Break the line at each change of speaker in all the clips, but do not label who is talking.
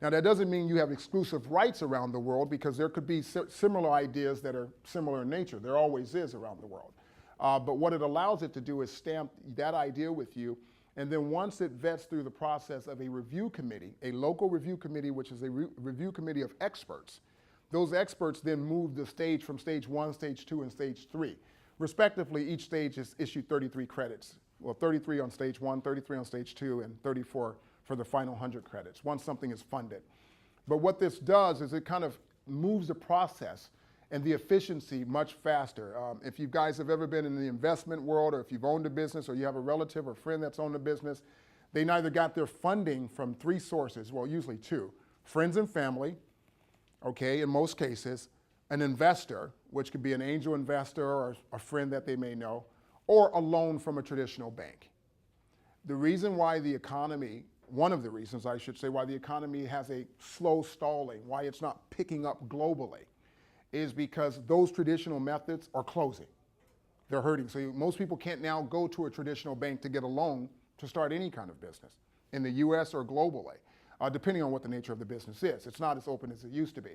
Now, that doesn't mean you have exclusive rights around the world, because there could be similar ideas that are similar in nature. There always is around the world. But what it allows it to do is stamp that idea with you, and then once it vets through the process of a review committee, a local review committee, which is a review committee of experts, those experts then move the stage from stage 1, stage 2, and stage 3. Respectively, each stage is issued 33 credits. Well, 33 on stage 1, 33 on stage 2, and 34 for the final 100 credits, once something is funded. But what this does is it kind of moves the process and the efficiency much faster. If you guys have ever been in the investment world, or if you've owned a business, or you have a relative or friend that's owned a business, they neither got their funding from 3 sources, well, usually 2, friends and family, okay, in most cases, an investor, which could be an angel investor or a friend that they may know, or a loan from a traditional bank. The reason why the economy, one of the reasons I should say, why the economy has a slow stalling, why it's not picking up globally, is because those traditional methods are closing. They're hurting. So most people can't now go to a traditional bank to get a loan to start any kind of business in the US or globally, depending on what the nature of the business is. It's not as open as it used to be.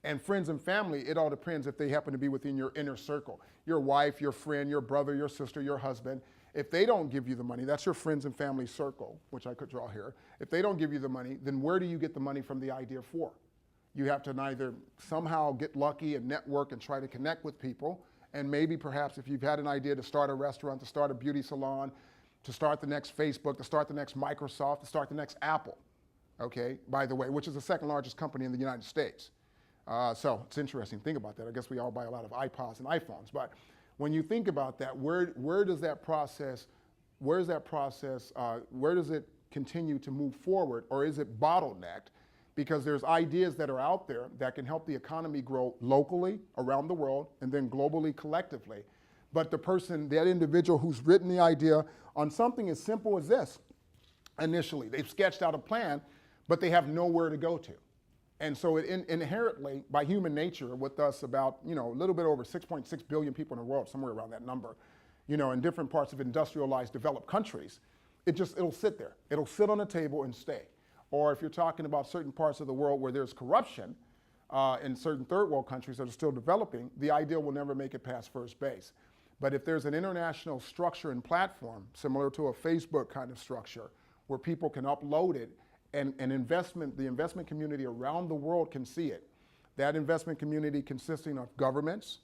And friends and family, it all depends if they happen to be within your inner circle. Your wife, your friend, your brother, your sister, your husband. If they don't give you the money, that's your friends and family circle, which I could draw here. If they don't give you the money, then where do you get the money from the idea for? You have to either somehow get lucky and network and try to connect with people, and maybe perhaps if you've had an idea to start a restaurant, to start a beauty salon, to start the next Facebook, to start the next Microsoft, to start the next Apple, okay, by the way, which is the 2nd largest company in the United States. So it's interesting to think about that. I guess we all buy a lot of iPods and iPhones, but when you think about that, where does that process, where does it continue to move forward, or is it bottlenecked? Because there's ideas that are out there that can help the economy grow locally, around the world, and then globally, collectively. But the person, that individual who's written the idea on something as simple as this, initially, they've sketched out a plan, but they have nowhere to go to. And so it inherently, by human nature, with us about, a little bit over 6.6 billion people in the world, somewhere around that number, in different parts of industrialized, developed countries, it'll sit there. It'll sit on a table and stay. Or if you're talking about certain parts of the world where there's corruption, in certain third world countries that are still developing, the idea will never make it past first base. But if there's an international structure and platform, similar to a Facebook kind of structure, where people can upload it, and the investment community around the world can see it. That investment community consisting of governments,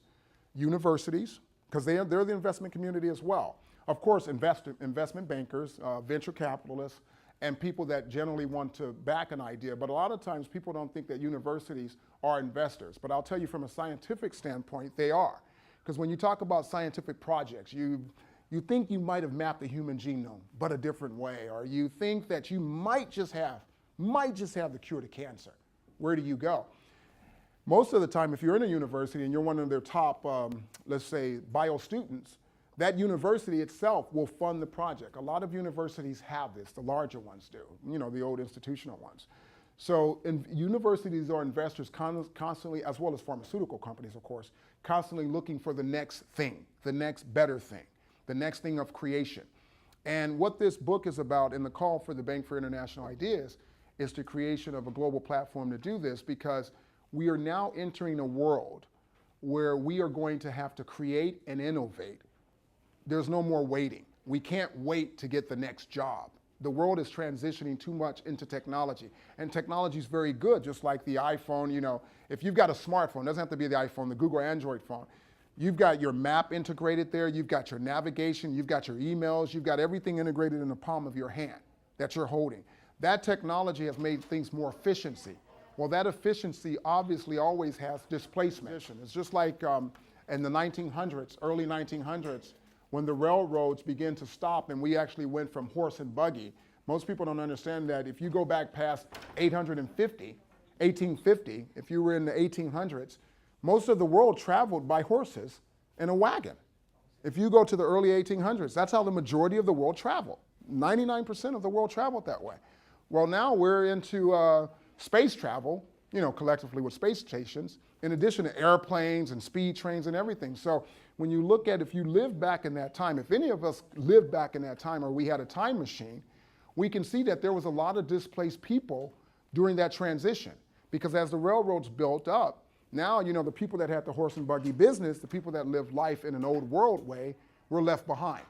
universities, because they're the investment community as well. Of course, investment bankers, venture capitalists, and people that generally want to back an idea. But a lot of times people don't think that universities are investors. But I'll tell you from a scientific standpoint, they are. Because when you talk about scientific projects, you think you might have mapped the human genome, but a different way. Or you think that you might just have the cure to cancer. Where do you go? Most of the time, if you're in a university and you're one of their top, let's say, bio students, that university itself will fund the project. A lot of universities have this, the larger ones do, the old institutional ones. So universities are investors constantly, as well as pharmaceutical companies, of course, constantly looking for the next thing, the next better thing, the next thing of creation. And what this book is about, and the call for the Bank for International Ideas, is the creation of a global platform to do this, because we are now entering a world where we are going to have to create and innovate. There's no more waiting. We can't wait to get the next job. The world is transitioning too much into technology, and technology is very good, just like the iPhone. If you've got a smartphone, it doesn't have to be the iPhone, the Google Android phone. You've got your map integrated there, you've got your navigation, you've got your emails, you've got everything integrated in the palm of your hand that you're holding. That technology has made things more efficiency. Well, that efficiency obviously always has displacement. It's just like in the 1900s, early 1900s, when the railroads began to stop and we actually went from horse and buggy. Most people don't understand that if you go back past 1850, if you were in the 1800s, most of the world traveled by horses in a wagon. If you go to the early 1800s, that's how the majority of the world traveled. 99% of the world traveled that way. Well, now we're into space travel, collectively with space stations, in addition to airplanes and speed trains and everything. So when you look at, if you lived back in that time, if any of us lived back in that time, or we had a time machine, we can see that there was a lot of displaced people during that transition. Because as the railroads built up, now, the people that had the horse and buggy business, the people that lived life in an old world way, were left behind.